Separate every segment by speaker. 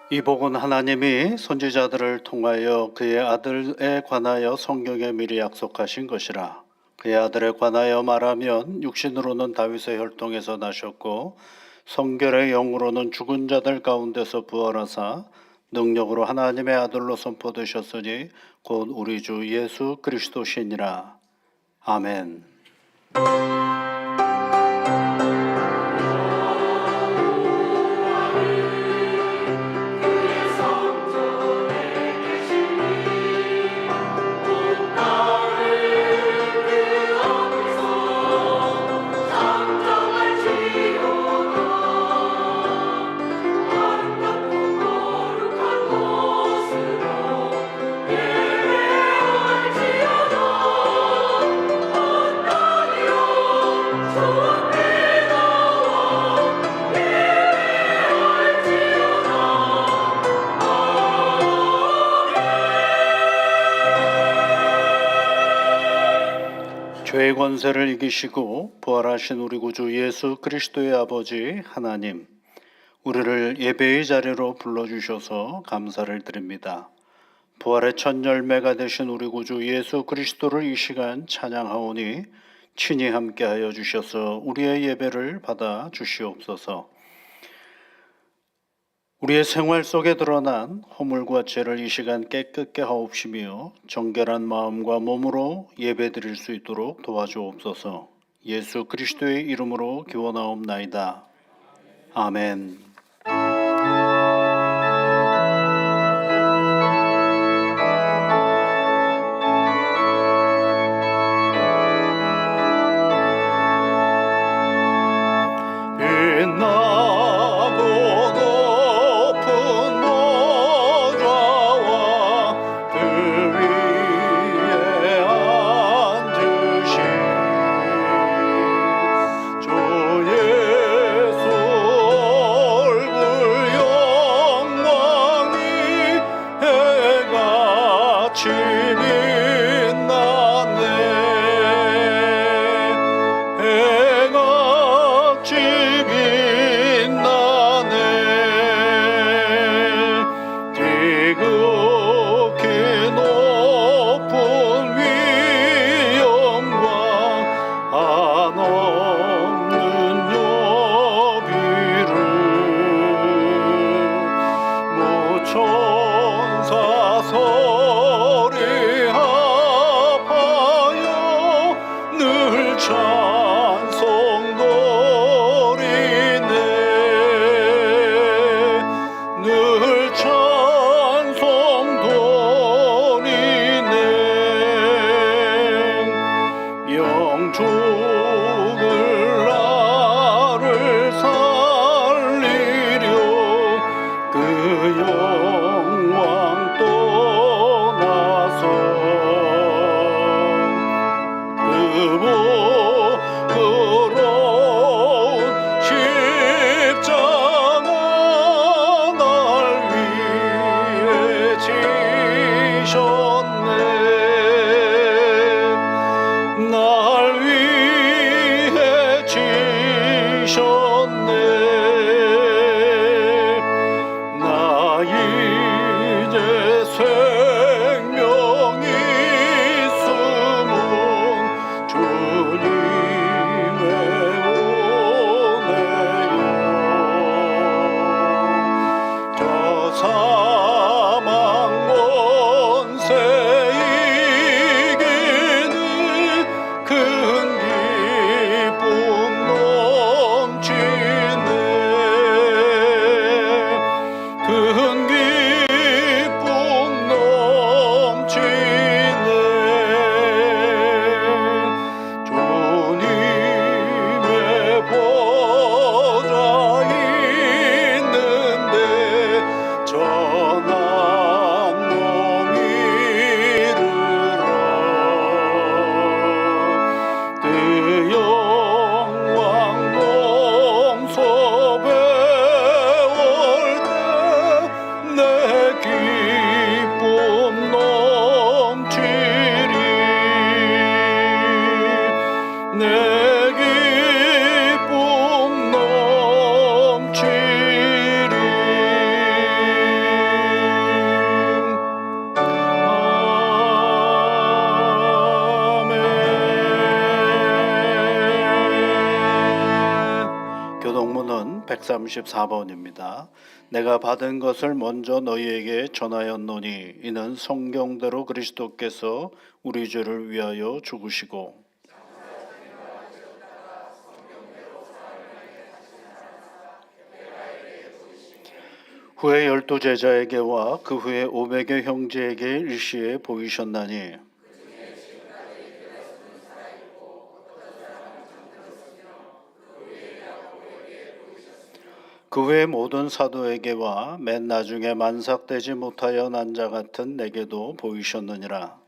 Speaker 1: 이 복은 하나님이 선지자들을 통하여 그의 아들에 관하여 성경에 미리 약속하신 것이라. 그의 아들에 관하여 말하면 육신으로는 다윗의 혈통에서 나셨고 성결의 영으로는 죽은 자들 가운데서 부활하사 능력으로 하나님의 아들로 선포되셨으니 곧 우리 주 예수 그리스도시니라. 아멘. 죄의 권세를 이기시고 부활하신 우리 구주 예수 그리스도의 아버지 하나님, 우리를 예배의 자리로 불러주셔서 감사를 드립니다. 부활의 첫 열매가 되신 우리 구주 예수 그리스도를 이 시간 찬양하오니 친히 함께하여 주셔서 우리의 예배를 받아 주시옵소서. 우리의 생활 속에 드러난 허물과 죄를 이 시간 깨끗게 하옵시며 정결한 마음과 몸으로 예배드릴 수 있도록 도와주옵소서. 예수 그리스도의 이름으로 기원하옵나이다. 아멘. 시편 134번입니다. 내가 받은 것을 먼저 너희에게 전하였노니 이는 성경대로 그리스도께서 우리 죄를 위하여 죽으시고 후에 12 제자에게와 그 후에 500여 형제에게 일시에 보이셨나니 그 외 모든 사도에게와 맨 나중에 만삭되지 못하여 난 자 같은 내게도 보이셨느니라.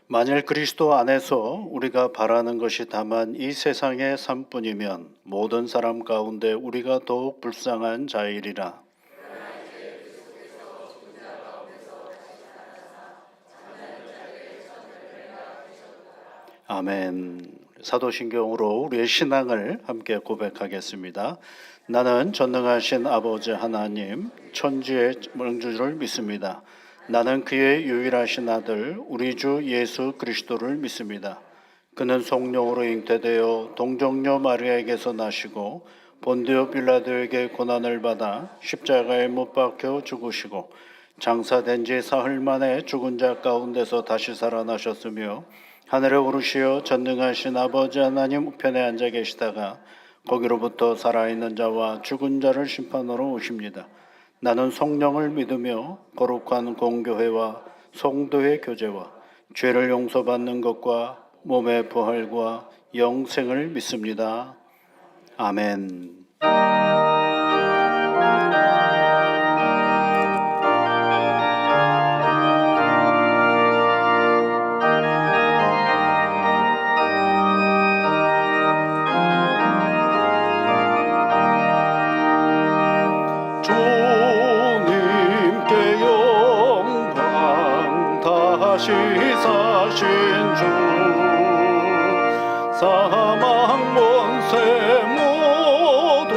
Speaker 1: 만일 그리스도 안에서 우리가 바라는 것이 다만 이 세상의 삶뿐이면 모든 사람 가운데 우리가 더욱 불쌍한 자이리라. 아멘. 사도신경으로 우리의 신앙을 함께 고백하겠습니다. 나는 전능하신 아버지 하나님, 천지의 창조주를 믿습니다. 나는 그의 유일하신 아들, 우리 주 예수 그리스도를 믿습니다. 그는 성령으로 잉태되어 동정녀 마리아에게서 나시고 본디오 빌라도에게 고난을 받아 십자가에 못 박혀 죽으시고 장사된 지 사흘 만에 죽은 자 가운데서 다시 살아나셨으며 하늘에 오르시어 전능하신 아버지 하나님 우편에 앉아 계시다가 거기로부터 살아있는 자와 죽은 자를 심판하러 오십니다. 나는 성령을 믿으며 거룩한 공교회와 성도의 교제와 죄를 용서받는 것과 몸의 부활과 영생을 믿습니다. 아멘. 주님께 영광 다시 사신 주 사망 원세 모두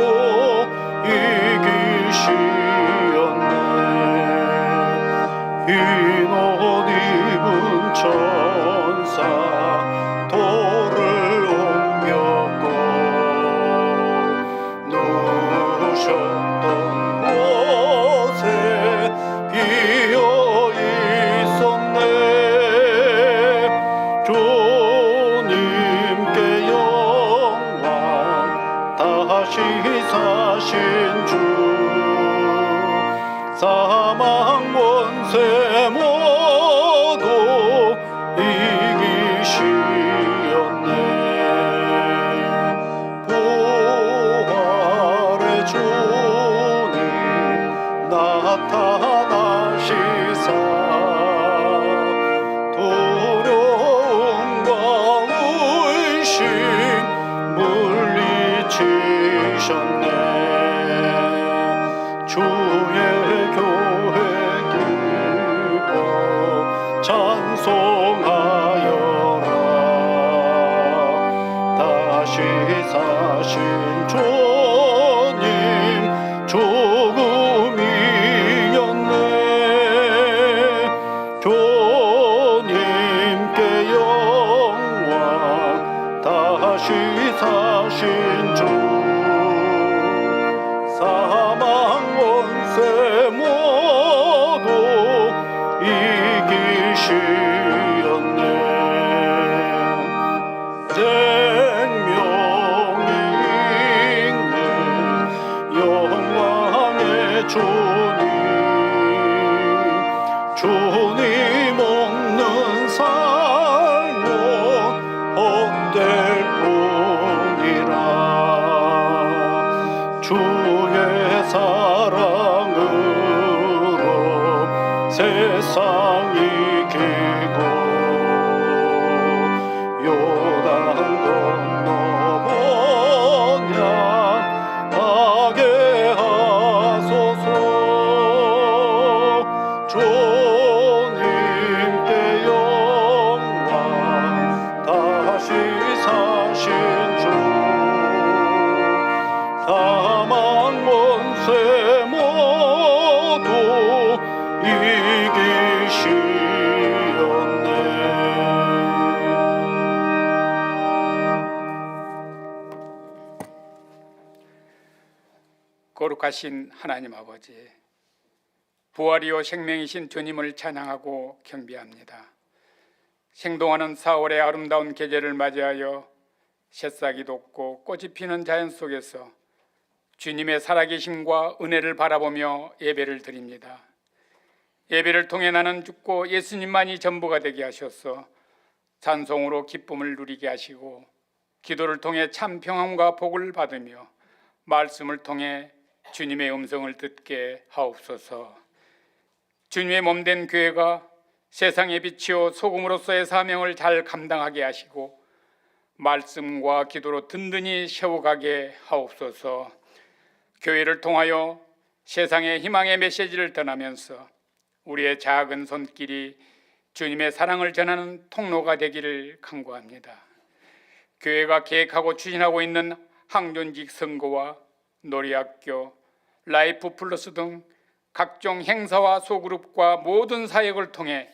Speaker 1: 이기시었네. 흰 옷 입은 천사 돌을 옮겼고 누우셨던 곳에 비어 있었네. 주님께 영광 다시 사신 주 사망 원세 모두 이기시었네. 부활의 주님 나타나시사 두려움과 의심 물리치셨네. 주의 교회 기뻐 찬송하여라. 다시 사신 주님 조금이었네. 주님께 영광 다시 사신 주 사망 원세 모두 이기시었네. 생명이 있는 영광의 주님 주님 없는 삶은 헛될 뿐이라. 주의 사랑으로 세상 이기고 요단 건너보냐 가게 하소서. 주님께 영광 다시 사신 주 사망 원세 모두 이기시었네.
Speaker 2: 거룩하신 하나님 아버지, 부활이요 생명이신 주님을 찬양하고 경배합니다. 생동하는 4월의 아름다운 계절을 맞이하여 새싹이 돋고 꽃이 피는 자연 속에서 주님의 살아계심과 은혜를 바라보며 예배를 드립니다. 예배를 통해 나는 죽고 예수님만이 전부가 되게 하셔서 찬송으로 기쁨을 누리게 하시고, 기도를 통해 참 평안과 복을 받으며 말씀을 통해 주님의 음성을 듣게 하옵소서. 주님의 몸된 교회가 세상의 빛이요 소금으로서의 사명을 잘 감당하게 하시고 말씀과 기도로 든든히 세워가게 하옵소서. 교회를 통하여 세상의 희망의 메시지를 전하면서 우리의 작은 손길이 주님의 사랑을 전하는 통로가 되기를 간구합니다. 교회가 계획하고 추진하고 있는 항존직 선거와 놀이학교, 라이프 플러스 등 각종 행사와 소그룹과 모든 사역을 통해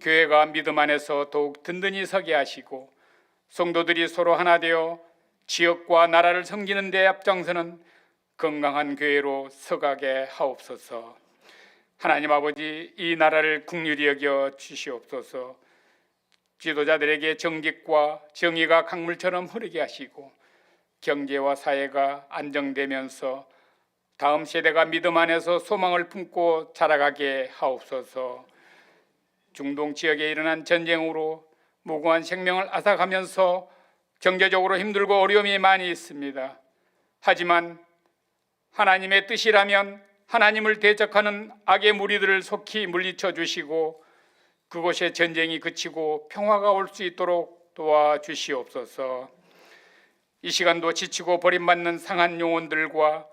Speaker 2: 교회가 믿음 안에서 더욱 든든히 서게 하시고, 성도들이 서로 하나 되어 지역과 나라를 섬기는 데 앞장서는 건강한 교회로 서가게 하옵소서. 하나님 아버지, 이 나라를 긍휼히 여겨 주시옵소서. 지도자들에게 정직과 정의가 강물처럼 흐르게 하시고 경제와 사회가 안정되면서 다음 세대가 믿음 안에서 소망을 품고 자라가게 하옵소서. 중동 지역에 일어난 전쟁으로 무고한 생명을 앗아가면서 경제적으로 힘들고 어려움이 많이 있습니다. 하지만 하나님의 뜻이라면 하나님을 대적하는 악의 무리들을 속히 물리쳐 주시고 그곳에 전쟁이 그치고 평화가 올 수 있도록 도와주시옵소서. 이 시간도 지치고 버림받는 상한 영혼들과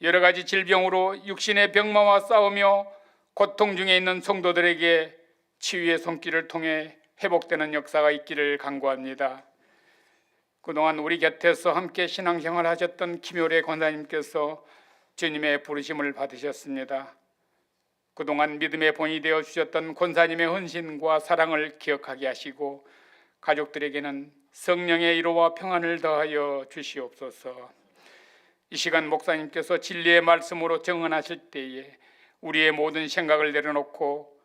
Speaker 2: 여러 가지 질병으로 육신의 병마와 싸우며 고통 중에 있는 성도들에게 치유의 손길을 통해 회복되는 역사가 있기를 간구합니다. 그동안 우리 곁에서 함께 신앙생활 하셨던 김효래 권사님께서 주님의 부르심을 받으셨습니다. 그동안 믿음의 본이 되어 주셨던 권사님의 헌신과 사랑을 기억하게 하시고 가족들에게는 성령의 위로와 평안을 더하여 주시옵소서. 이 시간 목사님께서 진리의 말씀으로 증언하실 때에 우리의 모든 생각을 내려놓고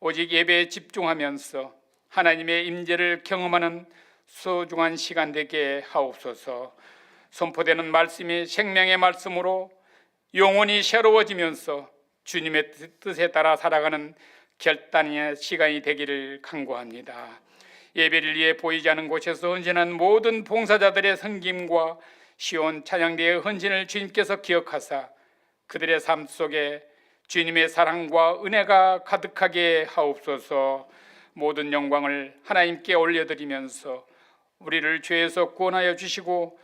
Speaker 2: 오직 예배에 집중하면서 하나님의 임재를 경험하는 소중한 시간 되게 하옵소서. 선포되는 말씀이 생명의 말씀으로 영혼이 새로워지면서 주님의 뜻에 따라 살아가는 결단의 시간이 되기를 간구합니다. 예배를 위해 보이지 않는 곳에서 헌신한 모든 봉사자들의 섬김과 시온 찬양대의 헌신을 주님께서 기억하사 그들의 삶 속에 주님의 사랑과 은혜가 가득하게 하옵소서. 모든 영광을 하나님께 올려드리면서 우리를 죄에서 구원하여 주시고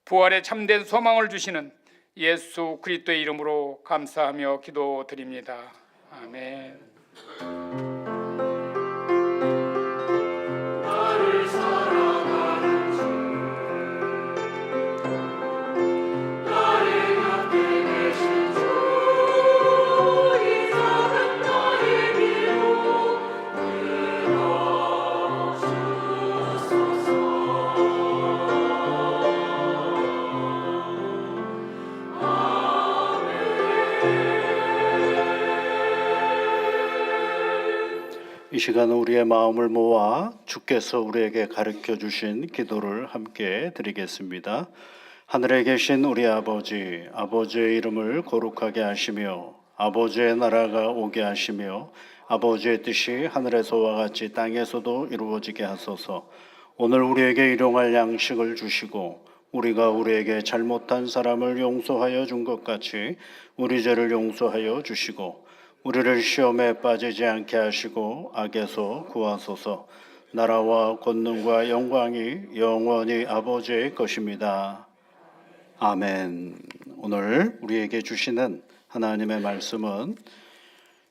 Speaker 2: 부활의 참된 소망을 주시는 예수 그리스도의 이름으로 감사하며 기도드립니다. 아멘.
Speaker 1: 이 시간 우리의 마음을 모아 주께서 우리에게 가르쳐 주신 기도를 함께 드리겠습니다. 하늘에 계신 우리 아버지, 아버지의 이름을 거룩하게 하시며 아버지의 나라가 오게 하시며 아버지의 뜻이 하늘에서와 같이 땅에서도 이루어지게 하소서. 오늘 우리에게 일용할 양식을 주시고 우리가 우리에게 잘못한 사람을 용서하여 준 것 같이 우리 죄를 용서하여 주시고 우리를 시험에 빠지지 않게 하시고 악에서 구하소서. 나라와 권능과 영광이 영원히 아버지의 것입니다. 아멘. 오늘 우리에게 주시는 하나님의 말씀은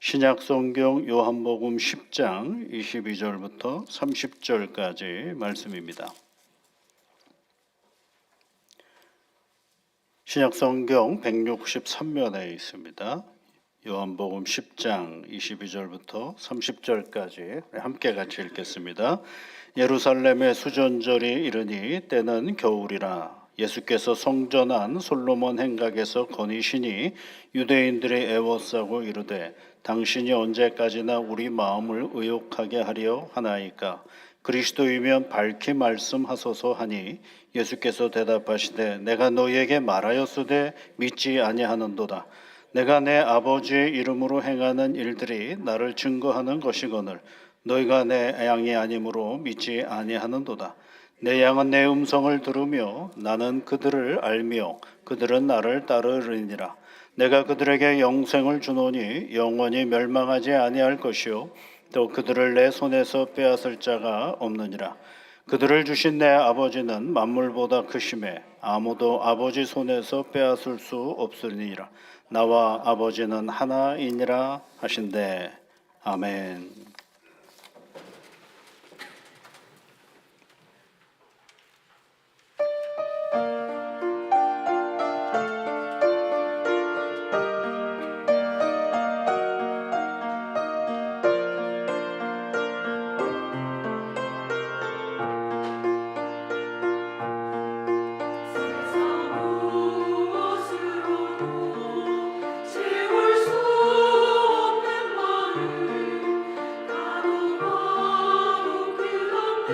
Speaker 1: 신약성경 요한복음 10장 22절부터 30절까지 말씀입니다. 신약성경 163면에 있습니다. 요한복음 10장 22절부터 30절까지 함께 같이 읽겠습니다. 예루살렘의 수전절이 이르니 때는 겨울이라. 예수께서 성전한 솔로몬 행각에서 거니시니 유대인들이 애워싸고 이르되 당신이 언제까지나 우리 마음을 의혹하게 하려 하나이까. 그리스도이면 밝히 말씀하소서 하니 예수께서 대답하시되 내가 너희에게 말하였으되 믿지 아니하는도다. 내가 내 아버지의 이름으로 행하는 일들이 나를 증거하는 것이거늘 너희가 내 양이 아니므로 믿지 아니하는도다. 내 양은 내 음성을 들으며 나는 그들을 알며 그들은 나를 따르리니라. 내가 그들에게 영생을 주노니 영원히 멸망하지 아니할 것이요 또 그들을 내 손에서 빼앗을 자가 없느니라. 그들을 주신 내 아버지는 만물보다 크심에 아무도 아버지 손에서 빼앗을 수 없으니라. 나와 아버지는 하나이니라 하신대. 아멘.
Speaker 3: 채울 수 없는 마음 간혹 끝없는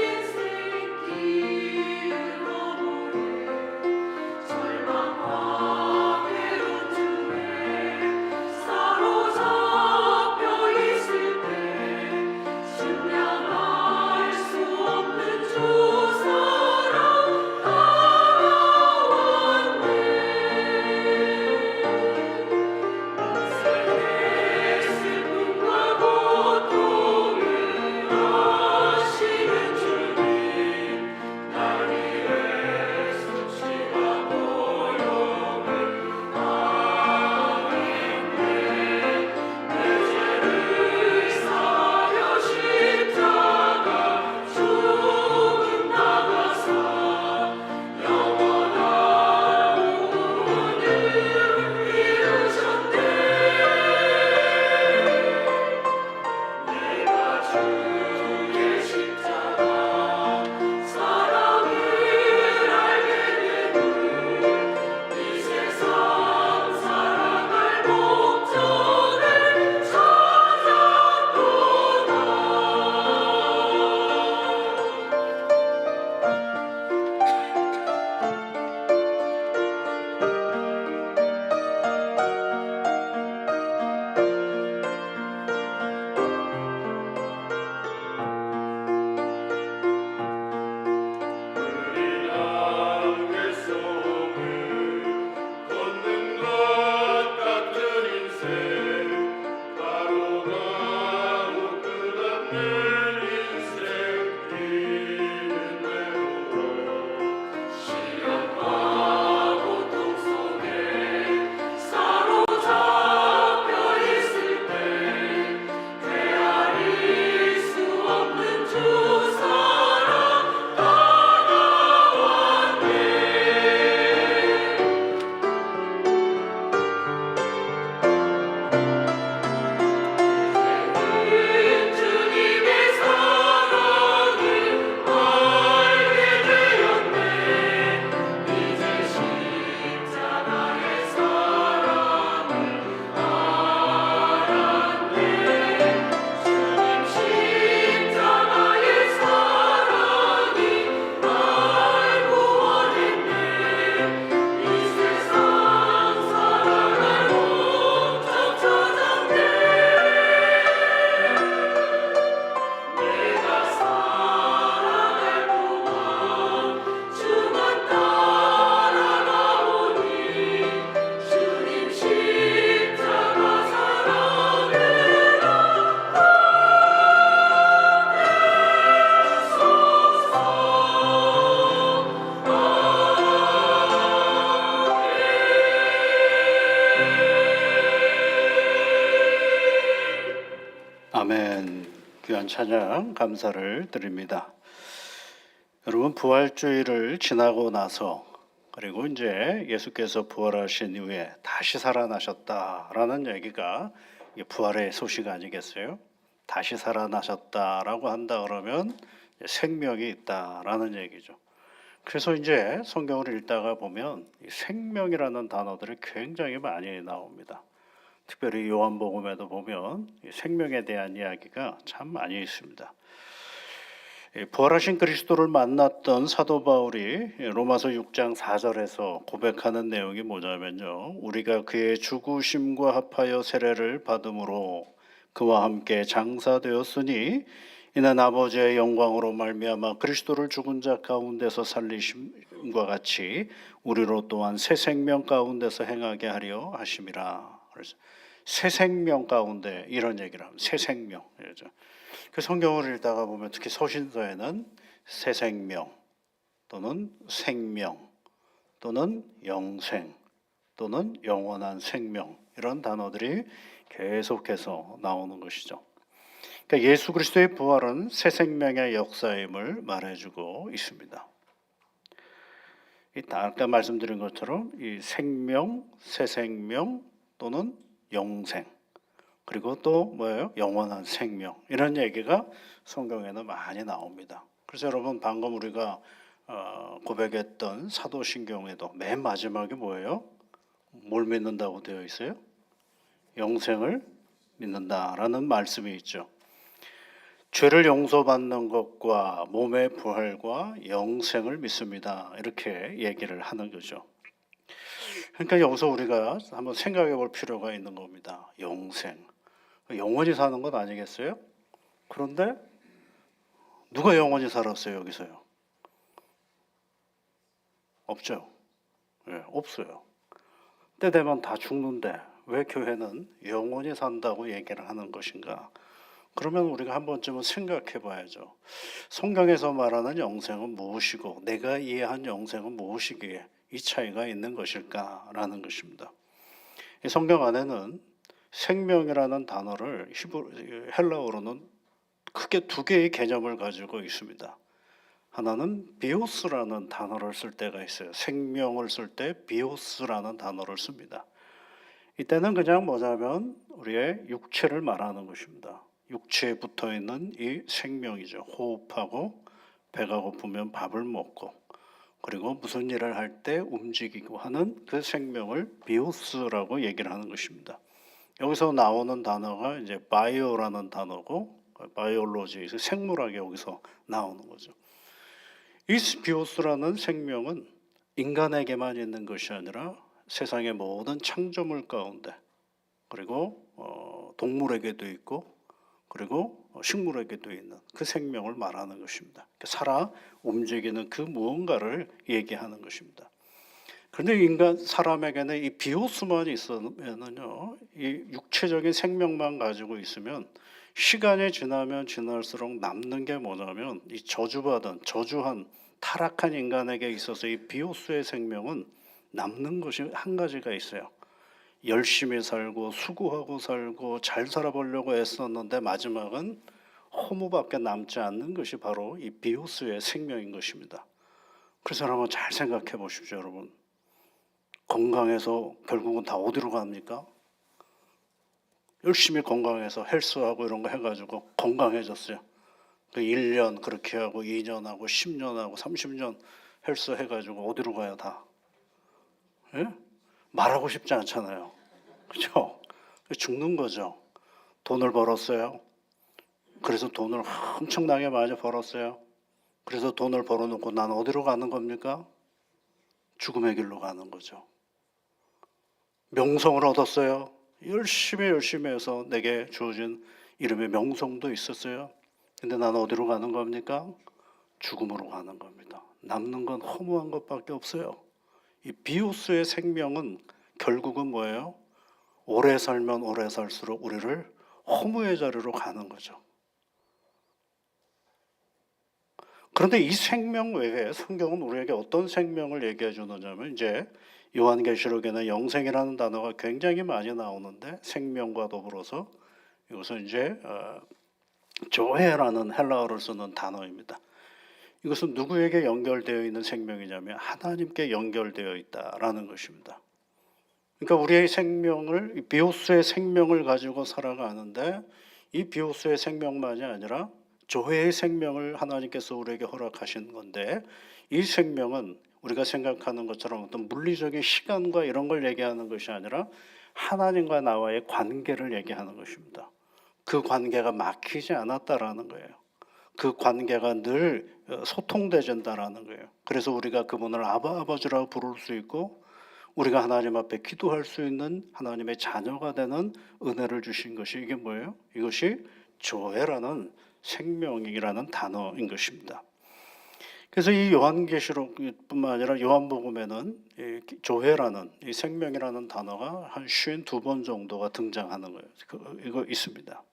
Speaker 3: 인생 길 너머에 절망과 괴로움 중에 사로잡혀 있을 때 측량할 수 없는 주 사랑 인생의 슬픔과 고통을 아시는 주님 날 위해 수치와 고통을 당했네 내 죄를 사하여 십자가 죽음 나가사 영원한 구원을 이루셨네. 내가 주의 십자가 사랑을 알게 되고 이 세상 살아갈 목적을 찾았구나. 우리 안개 속을 걷는 것 같은 인생 가로가로 끝없는 인생 길은 외로워 시련과 고통 속에 사로잡혀 있을 때 헤아릴 수 없는 주 사랑 다가왔네. 주님의 사랑을 알게 되었네. 이제 십자가의 사랑을 알았네. 주님 십자가의 사랑이 날 구원했네. 이 세상 살아갈 목적 찾았네. 내가 살아갈 동안 주만 따라가오니 주님 십자가 사랑을
Speaker 1: 아멘. 귀한 찬양 감사를 드립니다. 여러분 부활주의를 지나고 나서 그리고 이제 예수께서 부활하신 이후에 다시 살아나셨다라는 얘기가 이게 부활의 소식 아니겠어요? 다시 살아나셨다라고 한다 그러면 생명이 있다라는 얘기죠. 그래서 이제 성경을 읽다가 보면 이 생명이라는 단어들이 굉장히 많이 나옵니다. 특별히 요한복음에도 보면 이 생명에 대한 이야기가 참 많이 있습니다. 부활하신 그리스도를 만났던 사도 바울이 로마서 6장 4절에서 고백하는 내용이 뭐냐면요. 우리가 그의 죽으심과 합하여 세례를 받음으로 그와 함께 장사되었으니 이는 아버지의 영광으로 말미암아 그리스도를 죽은 자 가운데서 살리심과 같이 우리로 또한 새 생명 가운데서 행하게 하려 하심이라. 그래서 새 생명 가운데 이런 얘기를 합니다. 새 생명. 그 성경을 읽다가 보면 특히 서신서에는 새 생명 또는 생명 또는 영생 또는 영원한 생명 이런 단어들이 계속해서 나오는 것이죠. 그러니까 예수 그리스도의 부활은 새 생명의 역사임을 말해주고 있습니다. 아까 말씀드린 것처럼 이 생명, 새 생명 또는 영생 그리고 또 뭐예요? 영원한 생명 이런 얘기가 성경에는 많이 나옵니다. 그래서 여러분 방금 우리가 고백했던 사도신경에도 맨 마지막에 뭐예요? 뭘 믿는다고 되어 있어요? 영생을 믿는다라는 말씀이 있죠. 죄를 용서받는 것과 몸의 부활과 영생을 믿습니다. 이렇게 얘기를 하는 거죠. 그러니까 여기서 우리가 한번 생각해 볼 필요가 있는 겁니다. 영생. 영원히 사는 것 아니겠어요? 그런데 누가 영원히 살았어요, 여기서요? 없죠. 네, 없어요. 때 되면 다 죽는데 왜 교회는 영원히 산다고 얘기를 하는 것인가? 그러면 우리가 한 번쯤은 생각해 봐야죠. 성경에서 말하는 영생은 무엇이고 내가 이해한 영생은 무엇이기에 이 차이가 있는 것일까라는 것입니다. 이 성경 안에는 생명이라는 단어를 헬라어로는 크게 두 개의 개념을 가지고 있습니다. 하나는 비오스라는 단어를 쓸 때가 있어요. 생명을 쓸 때 비오스라는 단어를 씁니다. 이때는 그냥 뭐냐면 우리의 육체를 말하는 것입니다. 육체에 붙어 있는 이 생명이죠. 호흡하고 배가 고프면 밥을 먹고 그리고 무슨 일을 할 때 움직이고 하는 그 생명을 비오스라고 얘기를 하는 것입니다. 여기서 나오는 단어가 이제 바이오라는 단어고 바이올로지, 생물학이 여기서 나오는 거죠. 이 비오스라는 생명은 인간에게만 있는 것이 아니라 세상의 모든 창조물 가운데 그리고 동물에게도 있고 그리고 식물에게도 있는 그 생명을 말하는 것입니다. 살아 움직이는 그 무언가를 얘기하는 것입니다. 그런데 사람에게는 이 비오스만 있으면요, 이 육체적인 생명만 가지고 있으면 시간이 지나면 지날수록 남는 게 뭐냐면 이 저주한 타락한 인간에게 있어서 이 비오스의 생명은 남는 것이 한 가지가 있어요. 열심히 살고 수고하고 살고 잘 살아보려고 애썼는데 마지막은 허무밖에 남지 않는 것이 바로 이 비오스의 생명인 것입니다. 그래서 여러분 잘 생각해 보십시오. 여러분 건강해서 결국은 다 어디로 갑니까? 열심히 건강해서 헬스하고 이런 거 해가지고 건강해졌어요. 그 1년 그렇게 하고 2년 하고 10년 하고 30년 헬스 해가지고 어디로 가요 다? 예? 말하고 싶지 않잖아요. 그렇죠? 죽는 거죠. 돈을 벌었어요. 그래서 돈을 엄청나게 많이 벌었어요. 그래서 돈을 벌어놓고 난 어디로 가는 겁니까? 죽음의 길로 가는 거죠. 명성을 얻었어요. 열심히 해서 내게 주어진 이름의 명성도 있었어요. 근데 나는 어디로 가는 겁니까? 죽음으로 가는 겁니다. 남는 건 허무한 것밖에 없어요. 이 비오스의 생명은 결국은 뭐예요? 오래 살면 오래 살수록 우리를 허무의 자리로 가는 거죠. 그런데 이 생명 외에 성경은 우리에게 어떤 생명을 얘기해 주느냐면 이제 요한계시록에는 영생이라는 단어가 굉장히 많이 나오는데 생명과 더불어서 이것은 이제 조헤라는 헬라어를 쓰는 단어입니다. 이것은 누구에게 연결되어 있는 생명이냐면 하나님께 연결되어 있다라는 것입니다. 그러니까 우리의 생명을 비오스의 생명을 가지고 살아가는데 이 비오스의 생명만이 아니라 조회의 생명을 하나님께서 우리에게 허락하신 건데, 이 생명은 우리가 생각하는 것처럼 어떤 물리적인 시간과 이런 걸 얘기하는 것이 아니라 하나님과 나와의 관계를 얘기하는 것입니다. 그 관계가 막히지 않았다라는 거예요. 그 관계가 늘 소통되진다라는 거예요. 그래서 우리가 그분을 아바 아버지라고 부를 수 있고, 우리가 하나님 앞에 기도할 수 있는 하나님의 자녀가 되는 은혜를 주신 것이 이게 뭐예요? 이것이 조회라는 생명이라는 단어인 것입니다. 그래서 이 요한계시록뿐만 아니라 요한복음에는 이 조회라는 이 생명이라는 단어가 한 52번 정도가 등장하는 거예요. 이거 있습니다.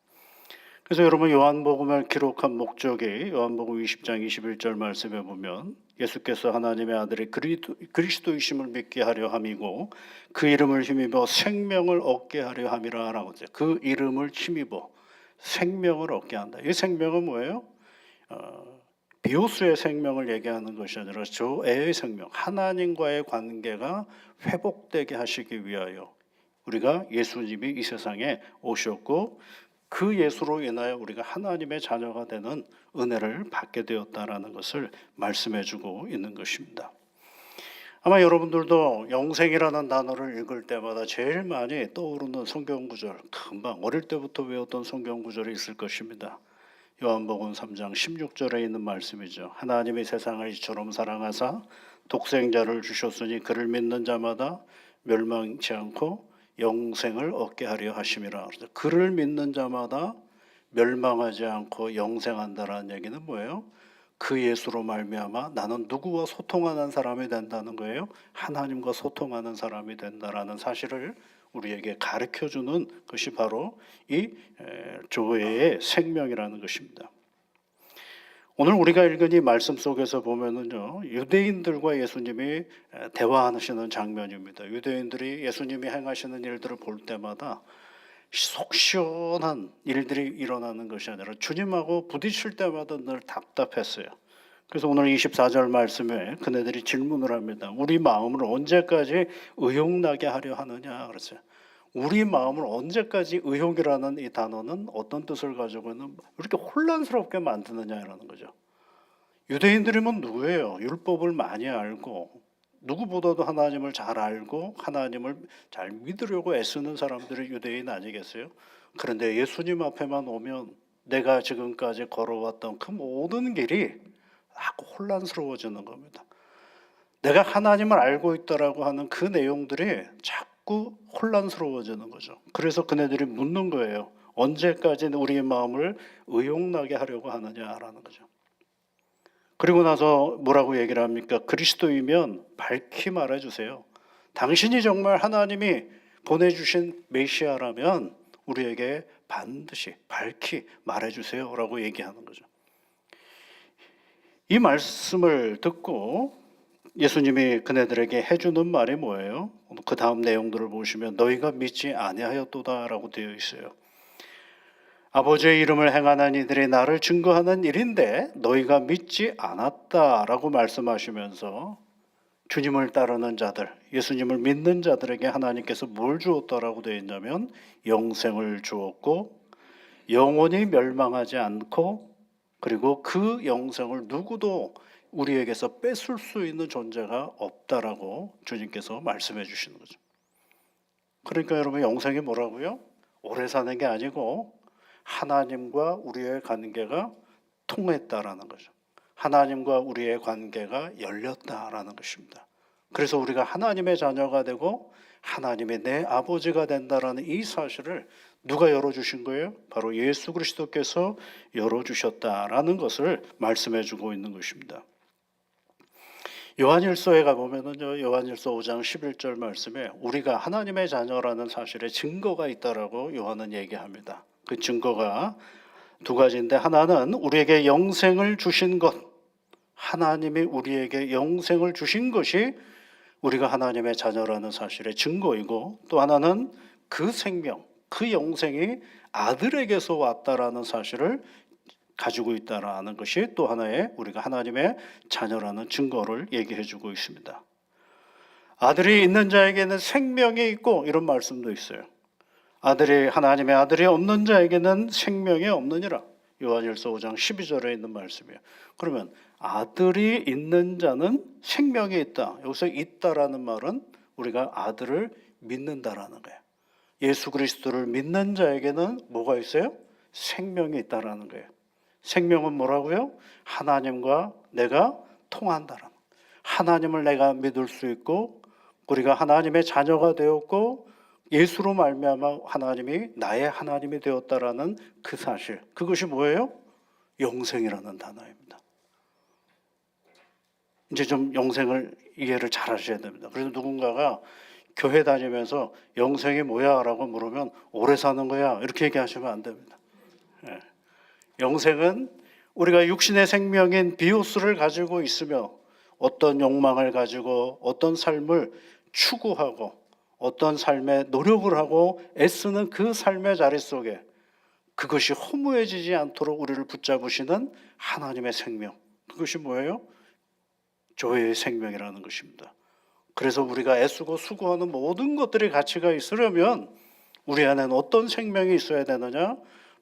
Speaker 1: 그래서 여러분 요한복음을 기록한 목적이 요한복음 20장 21절 말씀에 보면 예수께서 하나님의 아들이 그리스도이심을 믿게 하려 함이고 그 이름을 힘입어 생명을 얻게 하려 함이라라고 하죠. 그 이름을 힘입어 생명을 얻게 한다. 이 생명은 뭐예요? 비오스의 생명을 얘기하는 것이 아니라 조애의 생명, 하나님과의 관계가 회복되게 하시기 위하여 우리가 예수님이 이 세상에 오셨고 그 예수로 인하여 우리가 하나님의 자녀가 되는 은혜를 받게 되었다라는 것을 말씀해주고 있는 것입니다. 아마 여러분들도 영생이라는 단어를 읽을 때마다 제일 많이 떠오르는 성경 구절, 금방 어릴 때부터 외웠던 성경 구절이 있을 것입니다. 요한복음 3장 16절에 있는 말씀이죠. 하나님이 세상을 이처럼 사랑하사 독생자를 주셨으니 그를 믿는 자마다 멸망치 않고 영생을 얻게 하려 하심이라. 그를 믿는 자마다 멸망하지 않고 영생한다라는 얘기는 뭐예요? 그 예수로 말미암아 나는 누구와 소통하는 사람이 된다는 거예요. 하나님과 소통하는 사람이 된다라는 사실을 우리에게 가르쳐주는 것이 바로 이 조회의 생명이라는 것입니다. 오늘 우리가 읽은 이 말씀 속에서 보면은요, 유대인들과 예수님이 대화하시는 장면입니다. 유대인들이 예수님이 행하시는 일들을 볼 때마다 속 시원한 일들이 일어나는 것이 아니라 주님하고 부딪힐 때마다 늘 답답했어요. 그래서 오늘 24절 말씀에 그네들이 질문을 합니다. 우리 마음을 언제까지 의욕나게 하려 하느냐 그랬어요. 우리 마음을 언제까지 의욕이라는 이 단어는 어떤 뜻을 가지고 있는 이렇게 혼란스럽게 만드느냐라는 거죠. 유대인들이면 누구예요? 율법을 많이 알고 누구보다도 하나님을 잘 알고 하나님을 잘 믿으려고 애쓰는 사람들이 유대인 아니겠어요? 그런데 예수님 앞에만 오면 내가 지금까지 걸어왔던 그 모든 길이 자꾸 혼란스러워지는 겁니다. 내가 하나님을 알고 있다라고 하는 그 내용들이 자꾸 혼란스러워지는 거죠. 그래서 그네들이 묻는 거예요. 언제까지 우리의 마음을 의욕나게 하려고 하느냐라는 거죠. 그리고 나서 뭐라고 얘기를 합니까? 그리스도이면 밝히 말해주세요. 당신이 정말 하나님이 보내주신 메시아라면 우리에게 반드시 밝히 말해주세요 라고 얘기하는 거죠. 이 말씀을 듣고 예수님이 그네들에게 해주는 말이 뭐예요? 그 다음 내용들을 보시면 너희가 믿지 아니하였도다 라고 되어 있어요. 아버지의 이름을 행하는 이들이 나를 증거하는 일인데 너희가 믿지 않았다라고 말씀하시면서 주님을 따르는 자들, 예수님을 믿는 자들에게 하나님께서 뭘 주었다라고 되어 있냐면 영생을 주었고 영원히 멸망하지 않고 그리고 그 영생을 누구도 우리에게서 뺏을 수 있는 존재가 없다라고 주님께서 말씀해 주시는 거죠. 그러니까 여러분 영생이 뭐라고요? 오래 사는 게 아니고 하나님과 우리의 관계가 통했다라는 거죠. 하나님과 우리의 관계가 열렸다라는 것입니다. 그래서 우리가 하나님의 자녀가 되고 하나님의 내 아버지가 된다라는 이 사실을 누가 열어주신 거예요? 바로 예수 그리스도께서 열어주셨다라는 것을 말씀해주고 있는 것입니다. 요한일서에 가보면은요, 요한일서 5장 11절 말씀에 우리가 하나님의 자녀라는 사실에 증거가 있다라고 요한은 얘기합니다. 그 증거가 두 가지인데 하나는 우리에게 영생을 주신 것, 하나님이 우리에게 영생을 주신 것이 우리가 하나님의 자녀라는 사실의 증거이고 또 하나는 그 생명, 그 영생이 아들에게서 왔다라는 사실을 가지고 있다라는 것이 또 하나의 우리가 하나님의 자녀라는 증거를 얘기해주고 있습니다. 아들이 있는 자에게는 생명이 있고 이런 말씀도 있어요. 하나님의 아들이 없는 자에게는 생명이 없느니라. 요한일서 5장 12절에 있는 말씀이에요. 그러면 아들이 있는 자는 생명이 있다. 여기서 있다라는 말은 우리가 아들을 믿는다라는 거예요. 예수 그리스도를 믿는 자에게는 뭐가 있어요? 생명이 있다라는 거예요. 생명은 뭐라고요? 하나님과 내가 통한다라는 거예요. 하나님을 내가 믿을 수 있고 우리가 하나님의 자녀가 되었고 예수로 말미암아 하나님이 나의 하나님이 되었다라는 그 사실, 그것이 뭐예요? 영생이라는 단어입니다. 이제 좀 영생을 이해를 잘 하셔야 됩니다. 그래서 누군가가 교회 다니면서 영생이 뭐야? 라고 물으면 오래 사는 거야 이렇게 얘기하시면 안 됩니다. 영생은 우리가 육신의 생명인 비오스를 가지고 있으며 어떤 욕망을 가지고 어떤 삶을 추구하고 어떤 삶에 노력을 하고 애쓰는 그 삶의 자리 속에 그것이 허무해지지 않도록 우리를 붙잡으시는 하나님의 생명, 그것이 뭐예요? 교회의 생명이라는 것입니다. 그래서 우리가 애쓰고 수고하는 모든 것들이 가치가 있으려면 우리 안에는 어떤 생명이 있어야 되느냐?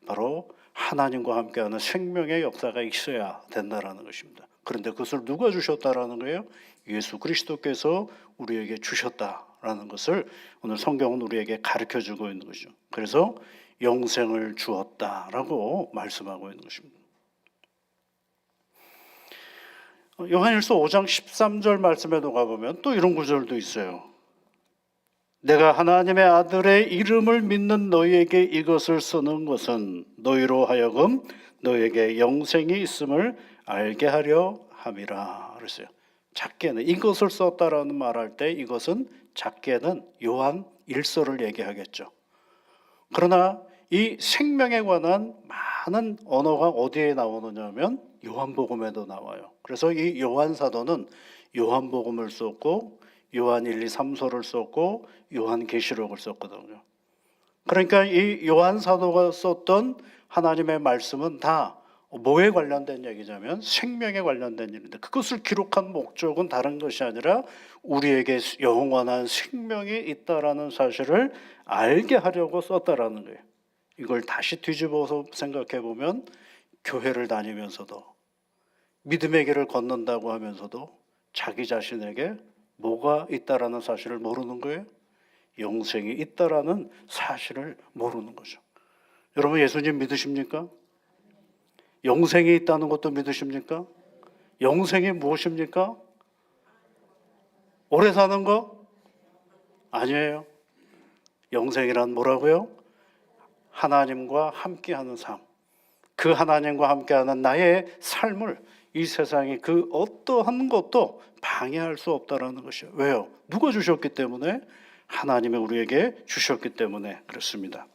Speaker 1: 바로 하나님과 함께하는 생명의 역사가 있어야 된다라는 것입니다. 그런데 그것을 누가 주셨다라는 거예요? 예수 그리스도께서 우리에게 주셨다라는 것을 오늘 성경은 우리에게 가르쳐주고 있는 것이죠. 그래서 영생을 주었다라고 말씀하고 있는 것입니다. 요한일서 5장 13절 말씀에도 가보면 또 이런 구절도 있어요. 내가 하나님의 아들의 이름을 믿는 너희에게 이것을 쓰는 것은 너희로 하여금 너희에게 영생이 있음을 알게 하려 함이라 그랬어요. 작게는 이것을 썼다라는 말할 때 이것은 작게는 요한 1서를 얘기하겠죠. 그러나 이 생명에 관한 많은 언어가 어디에 나오느냐 하면 요한복음에도 나와요. 그래서 이 요한 사도는 요한복음을 썼고 요한 1, 2, 3서를 썼고 요한계시록을 썼거든요. 그러니까 이 요한 사도가 썼던 하나님의 말씀은 다 뭐에 관련된 얘기냐면 생명에 관련된 일인데 그것을 기록한 목적은 다른 것이 아니라 우리에게 영원한 생명이 있다라는 사실을 알게 하려고 썼다라는 거예요. 이걸 다시 뒤집어서 생각해 보면 교회를 다니면서도 믿음의 길을 걷는다고 하면서도 자기 자신에게 뭐가 있다라는 사실을 모르는 거예요? 영생이 있다라는 사실을 모르는 거죠. 여러분 예수님 믿으십니까? 영생이 있다는 것도 믿으십니까? 영생이 무엇입니까? 오래 사는 거? 아니에요. 영생이란 뭐라고요? 하나님과 함께하는 삶. 그 하나님과 함께하는 나의 삶을 이 세상에 그 어떠한 것도 방해할 수 없다라는 것이에요. 왜요? 누가 주셨기 때문에? 하나님이 우리에게 주셨기 때문에 그렇습니다.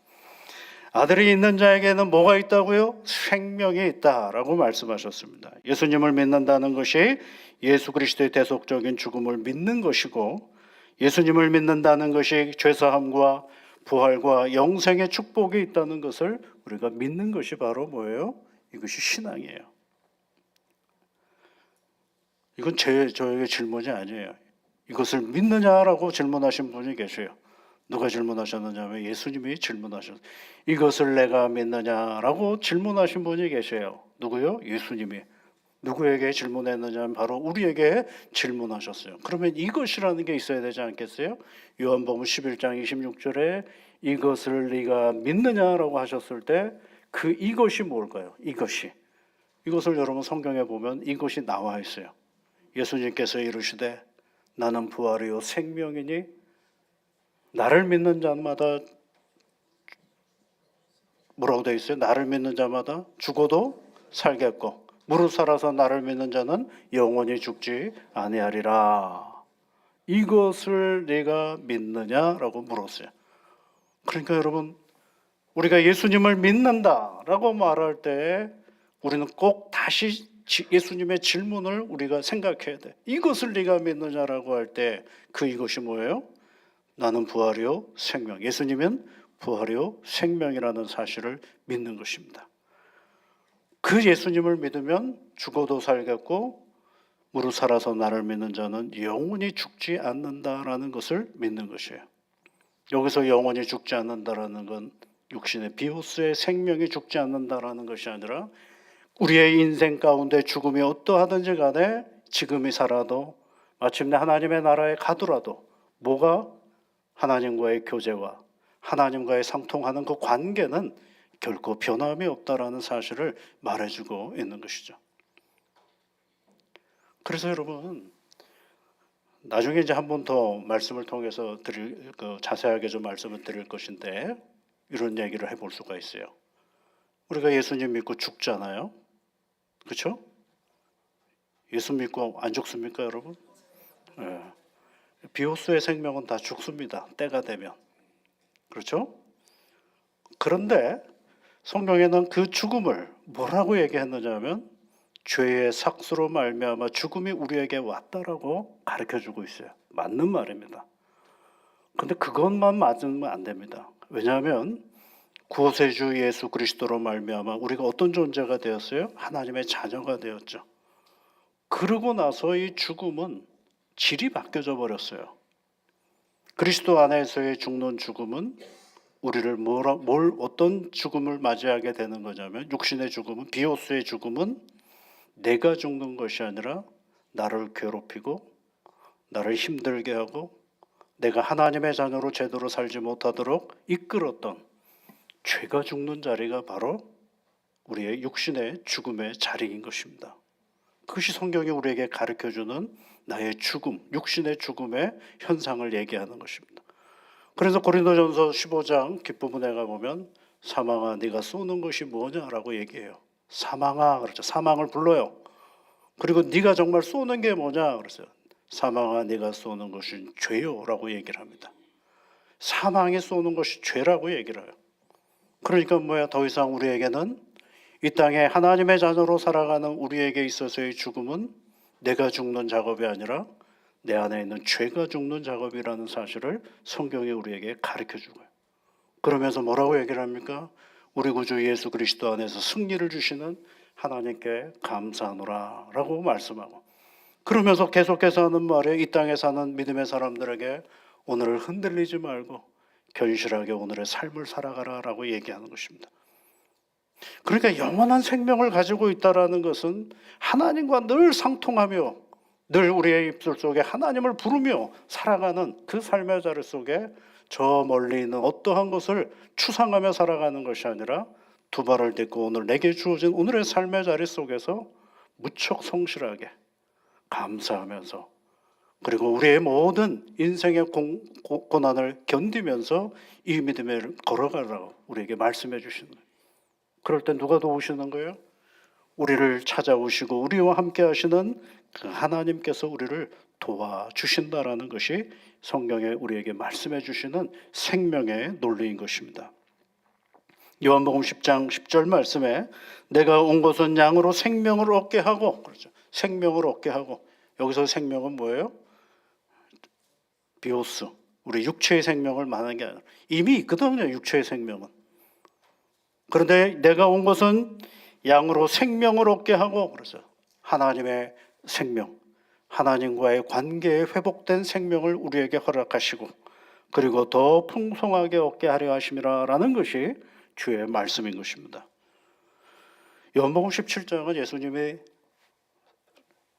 Speaker 1: 아들이 있는 자에게는 뭐가 있다고요? 생명이 있다라고 말씀하셨습니다. 예수님을 믿는다는 것이 예수 그리스도의 대속적인 죽음을 믿는 것이고 예수님을 믿는다는 것이 죄사함과 부활과 영생의 축복이 있다는 것을 우리가 믿는 것이 바로 뭐예요? 이것이 신앙이에요. 이건 저에게 질문이 아니에요. 이것을 믿느냐라고 질문하신 분이 계세요. 누가 질문하셨느냐면 예수님이 질문하셨어요. 이것을 내가 믿느냐라고 질문하신 분이 계세요. 누구요? 예수님이. 누구에게 질문했느냐면 바로 우리에게 질문하셨어요. 그러면 이것이라는 게 있어야 되지 않겠어요? 요한복음 11장 26절에 이것을 네가 믿느냐라고 하셨을 때 그 이것이 뭘까요? 이것을 여러분 성경에 보면 이것이 나와 있어요. 예수님께서 이르시되 나는 부활이요 생명이니 나를 믿는 자마다 뭐라고 되어 있어요? 나를 믿는 자마다 죽어도 살겠고 무릇 살아서 나를 믿는 자는 영원히 죽지 아니하리라. 이것을 네가 믿느냐라고 물었어요. 그러니까 여러분 우리가 예수님을 믿는다라고 말할 때 우리는 꼭 다시 예수님의 질문을 우리가 생각해야 돼. 이것을 네가 믿느냐라고 할 때 그 이것이 뭐예요? 나는 부활이요 생명. 예수님은 부활이요 생명이라는 사실을 믿는 것입니다. 그 예수님을 믿으면 죽어도 살겠고 무릇 살아서 나를 믿는 자는 영원히 죽지 않는다라는 것을 믿는 것이에요. 여기서 영원히 죽지 않는다라는 건 육신의 비오스의 생명이 죽지 않는다라는 것이 아니라 우리의 인생 가운데 죽음이 어떠하든지 간에 지금이 살아도 마침내 하나님의 나라에 가더라도 뭐가 하나님과의 교제와 하나님과의 상통하는 그 관계는 결코 변함이 없다라는 사실을 말해주고 있는 것이죠. 그래서 여러분 나중에 이제 한 번 더 말씀을 통해서 자세하게 좀 말씀을 드릴 것인데 이런 얘기를 해볼 수가 있어요. 우리가 예수님 믿고 죽잖아요. 그렇죠? 예수 믿고 안 죽습니까, 여러분? 예. 비오스의 생명은 다 죽습니다. 때가 되면. 그렇죠? 그런데 성경에는 그 죽음을 뭐라고 얘기했느냐 하면 죄의 삭수로 말미암아 죽음이 우리에게 왔다라고 가르쳐주고 있어요. 맞는 말입니다. 그런데 그것만 맞으면 안 됩니다. 왜냐하면 구세주 예수 그리스도로 말미암아 우리가 어떤 존재가 되었어요? 하나님의 자녀가 되었죠. 그러고 나서 이 죽음은 질이 바뀌어져 버렸어요. 그리스도 안에서의 죽는 죽음은 우리를 어떤 죽음을 맞이하게 되는 거냐면 육신의 죽음은 비오스의 죽음은 내가 죽는 것이 아니라 나를 괴롭히고 나를 힘들게 하고 내가 하나님의 자녀로 제대로 살지 못하도록 이끌었던 죄가 죽는 자리가 바로 우리의 육신의 죽음의 자리인 것입니다. 그것이 성경이 우리에게 가르쳐주는 나의 죽음, 육신의 죽음의 현상을 얘기하는 것입니다. 그래서 고린도전서 15장 뒷부분에 가보면 사망아 네가 쏘는 것이 뭐냐라고 얘기해요. 사망아 그렇죠. 사망을 불러요. 그리고 네가 정말 쏘는 게 뭐냐 그랬어요. 사망아 네가 쏘는 것은 죄요라고 얘기를 합니다. 사망이 쏘는 것이 죄라고 얘기를 해요. 그러니까 뭐야 더 이상 우리에게는 이 땅에 하나님의 자녀로 살아가는 우리에게 있어서의 죽음은 내가 죽는 작업이 아니라 내 안에 있는 죄가 죽는 작업이라는 사실을 성경이 우리에게 가르쳐주고요. 그러면서 뭐라고 얘기를 합니까? 우리 구주 예수 그리스도 안에서 승리를 주시는 하나님께 감사하노라 라고 말씀하고 그러면서 계속해서 하는 말에 이 땅에 사는 믿음의 사람들에게 오늘을 흔들리지 말고 견실하게 오늘의 삶을 살아가라 라고 얘기하는 것입니다. 그러니까 영원한 생명을 가지고 있다는 것은 하나님과 늘 상통하며 늘 우리의 입술 속에 하나님을 부르며 살아가는 그 삶의 자리 속에 저 멀리 있는 어떠한 것을 추상하며 살아가는 것이 아니라 두 발을 딛고 오늘 내게 주어진 오늘의 삶의 자리 속에서 무척 성실하게 감사하면서 그리고 우리의 모든 인생의 고난을 견디면서 이 믿음에 걸어가라고 우리에게 말씀해 주시는 거예요. 그럴 때 누가 도우시는 거예요? 우리를 찾아오시고 우리와 함께 하시는 그 하나님께서 우리를 도와주신다라는 것이 성경에 우리에게 말씀해 주시는 생명의 논리인 것입니다. 요한복음 10장 10절 말씀에 내가 온 것은 양으로 생명을 얻게 하고 그렇죠. 생명을 얻게 하고 여기서 생명은 뭐예요? 비오스 우리 육체의 생명을 말하는 게 아니라 이미 있거든요. 육체의 생명은. 그런데 내가 온 것은 양으로 생명을 얻게 하고 그래서 하나님의 생명 하나님과의 관계에 회복된 생명을 우리에게 허락하시고 그리고 더 풍성하게 얻게 하려 하심이라는 것이 주의 말씀인 것입니다. 요한복음 17장은 예수님이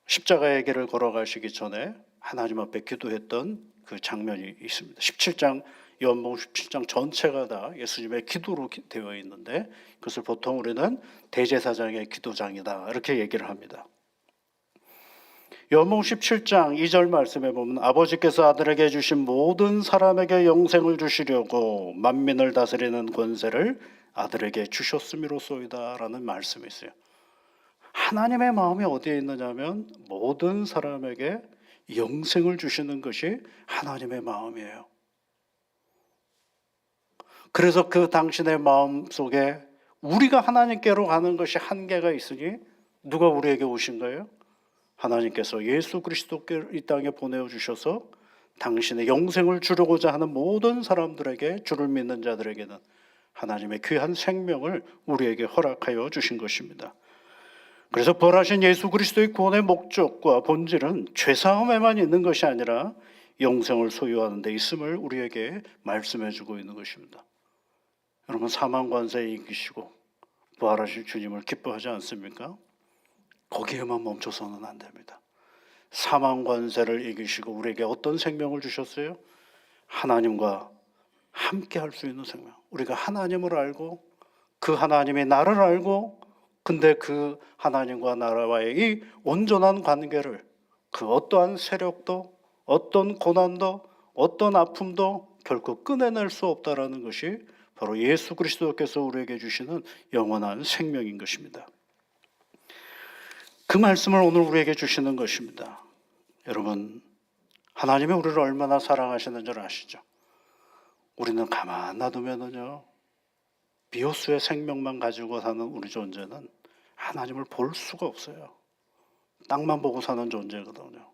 Speaker 1: 십자가의 길을 걸어가시기 전에 하나님 앞에 기도했던 그 장면이 있습니다. 17장 요한복음 17장 전체가 다 예수님의 기도로 되어 있는데 그것을 보통 우리는 대제사장의 기도장이다 이렇게 얘기를 합니다. 요한복음 17장 2절 말씀에 보면 아버지께서 아들에게 주신 모든 사람에게 영생을 주시려고 만민을 다스리는 권세를 아들에게 주셨음이로소이다라는 말씀이 있어요. 하나님의 마음이 어디에 있느냐면 모든 사람에게 영생을 주시는 것이 하나님의 마음이에요. 그래서 그 당신의 마음 속에 우리가 하나님께로 가는 것이 한계가 있으니 누가 우리에게 오신 거예요? 하나님께서 예수 그리스도를 이 땅에 보내주셔서 당신의 영생을 주려고자 하는 모든 사람들에게 주를 믿는 자들에게는 하나님의 귀한 생명을 우리에게 허락하여 주신 것입니다. 그래서 벌하신 예수 그리스도의 구원의 목적과 본질은 죄사함에만 있는 것이 아니라 영생을 소유하는 데 있음을 우리에게 말씀해 주고 있는 것입니다. 여러분, 사망 권세 이기시고 부활하실 주님을 기뻐하지 않습니까? 거기에만 멈춰서는 안 됩니다. 사망 권세를 이기시고 우리에게 어떤 생명을 주셨어요? 하나님과 함께 할 수 있는 생명. 우리가 하나님을 알고 그 하나님이 나를 알고, 근데 그 하나님과 나라와의 이 온전한 관계를 그 어떠한 세력도 어떤 고난도 어떤 아픔도 결코 끊어낼 수 없다라는 것이 바로 예수 그리스도께서 우리에게 주시는 영원한 생명인 것입니다. 그 말씀을 오늘 우리에게 주시는 것입니다. 여러분, 하나님이 우리를 얼마나 사랑하시는 줄 아시죠? 우리는 가만 놔두면은요, 비오스의 생명만 가지고 사는 우리 존재는 하나님을 볼 수가 없어요. 땅만 보고 사는 존재거든요.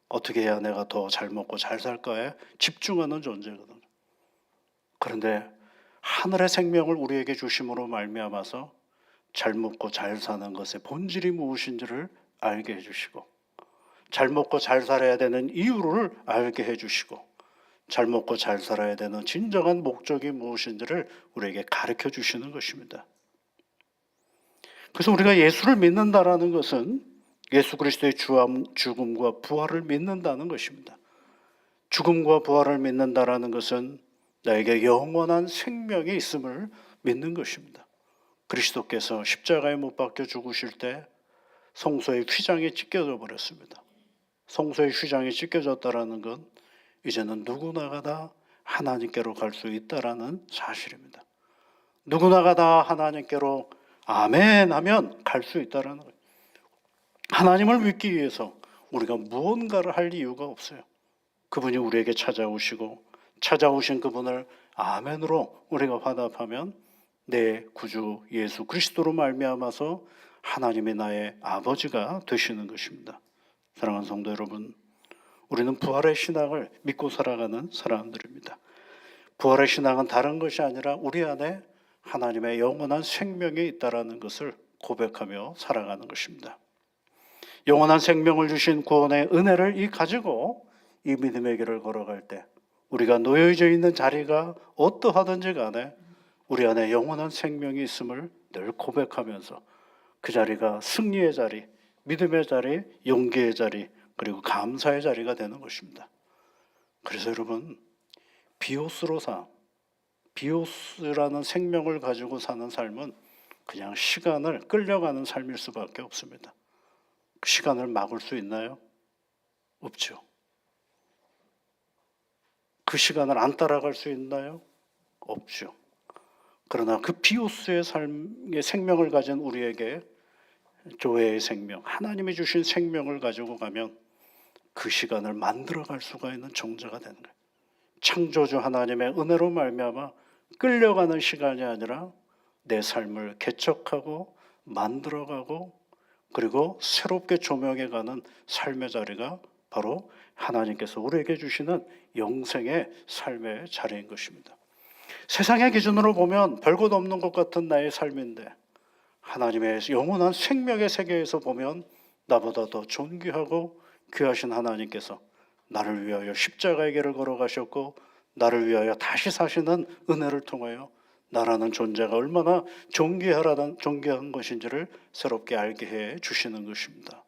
Speaker 1: 어떻게 해야 내가 더 잘 먹고 잘 살까에 집중하는 존재거든요. 그런데 하늘의 생명을 우리에게 주심으로 말미암아서 잘 먹고 잘 사는 것의 본질이 무엇인지를 알게 해주시고, 잘 먹고 잘 살아야 되는 이유를 알게 해주시고, 잘 먹고 잘 살아야 되는 진정한 목적이 무엇인지를 우리에게 가르쳐 주시는 것입니다. 그래서 우리가 예수를 믿는다라는 것은 예수 그리스도의 죽음과 부활을 믿는다는 것입니다. 죽음과 부활을 믿는다라는 것은 나에게 영원한 생명이 있음을 믿는 것입니다. 그리스도께서 십자가에 못 박혀 죽으실 때 성소의 휘장이 찢겨져 버렸습니다. 성소의 휘장이 찢겨졌다라는 건 이제는 누구나가 다 하나님께로 갈 수 있다라는 사실입니다. 누구나가 다 하나님께로 아멘 하면 갈 수 있다라는 거예요. 하나님을 믿기 위해서 우리가 무언가를 할 이유가 없어요. 그분이 우리에게 찾아오시고 찾아오신 그분을 아멘으로 우리가 화답하면 내 구주 예수 그리스도로 말미암아서 하나님이 나의 아버지가 되시는 것입니다. 사랑하는 성도 여러분, 우리는 부활의 신앙을 믿고 살아가는 사람들입니다. 부활의 신앙은 다른 것이 아니라 우리 안에 하나님의 영원한 생명이 있다는 것을 고백하며 살아가는 것입니다. 영원한 생명을 주신 구원의 은혜를 가지고 이 믿음의 길을 걸어갈 때 우리가 놓여져 있는 자리가 어떠하든지 간에 우리 안에 영원한 생명이 있음을 늘 고백하면서 그 자리가 승리의 자리, 믿음의 자리, 용기의 자리, 그리고 감사의 자리가 되는 것입니다. 그래서 여러분, 비오스라는 생명을 가지고 사는 삶은 그냥 시간을 끌려가는 삶일 수밖에 없습니다. 그 시간을 막을 수 있나요? 없죠. 그 시간을 안 따라갈 수 있나요? 없죠. 그러나 그 비오스의 삶의 생명을 가진 우리에게 조회의 생명, 하나님이 주신 생명을 가지고 가면 그 시간을 만들어갈 수가 있는 존재가 되는 거예요. 창조주 하나님의 은혜로 말미암아 끌려가는 시간이 아니라 내 삶을 개척하고 만들어가고 그리고 새롭게 조명해가는 삶의 자리가 바로 하나님께서 우리에게 주시는 영생의 삶의 자리인 것입니다. 세상의 기준으로 보면 별것 없는 것 같은 나의 삶인데 하나님의 영원한 생명의 세계에서 보면 나보다 더 존귀하고 귀하신 하나님께서 나를 위하여 십자가의 길을 걸어가셨고 나를 위하여 다시 사시는 은혜를 통하여 나라는 존재가 얼마나 존귀한 것인지를 새롭게 알게 해 주시는 것입니다.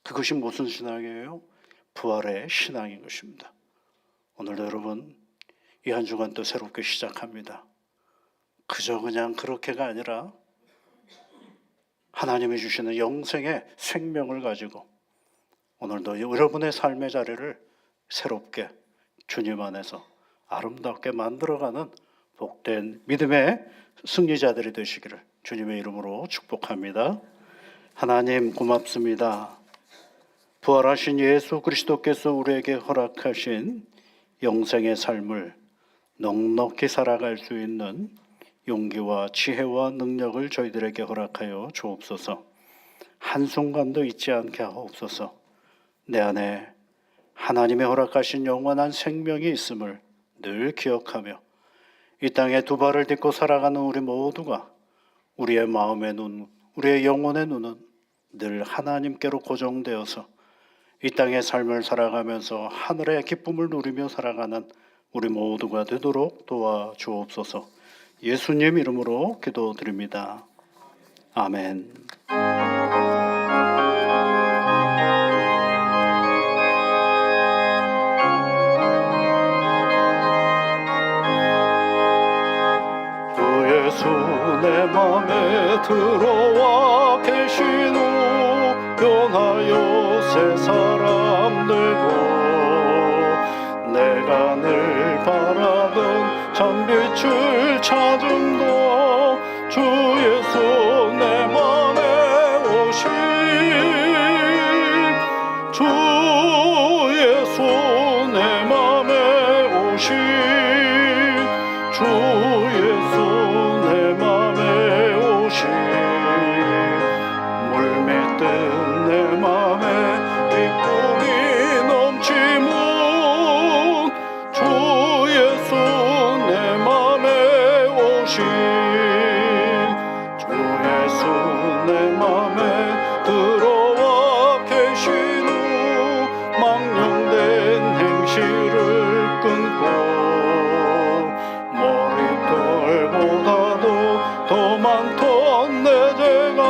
Speaker 1: 그것이 무슨 신앙이에요? 부활의 신앙인 것입니다. 오늘도 여러분, 이 한 주간 또 새롭게 시작합니다. 그저 그냥 그렇게가 아니라 하나님이 주시는 영생의 생명을 가지고 오늘도 여러분의 삶의 자리를 새롭게 주님 안에서 아름답게 만들어가는 복된 믿음의 승리자들이 되시기를 주님의 이름으로 축복합니다. 하나님 고맙습니다. 부활하신 예수 그리스도께서 우리에게 허락하신 영생의 삶을 넉넉히 살아갈 수 있는 용기와 지혜와 능력을 저희들에게 허락하여 주옵소서. 한순간도 잊지 않게 하옵소서. 내 안에 하나님의 허락하신 영원한 생명이 있음을 늘 기억하며 이 땅에 두 발을 딛고 살아가는 우리 모두가 우리의 마음의 눈, 우리의 영혼의 눈은 늘 하나님께로 고정되어서 이 땅의 삶을 살아가면서 하늘의 기쁨을 누리며 살아가는 우리 모두가 되도록 도와주옵소서. 예수님 이름으로 기도드립니다. 아멘. 주 예수 내 맘에 들어와 계신 후 변하여 새 사람 되고 내가 늘 바라던 참빛을 찾음도 주 예수 내 맘에 오신 주 예수 내 맘에 오신 주 예수 내 맘에 오신 물밀듯 내 맘에 기쁨이 넘치는 주 예수 내 맘에 오신 주 예수 내 맘에 들어와 계신 후 망령된 행실을 끊고 머릿돌보다도 더 많던 내 죄가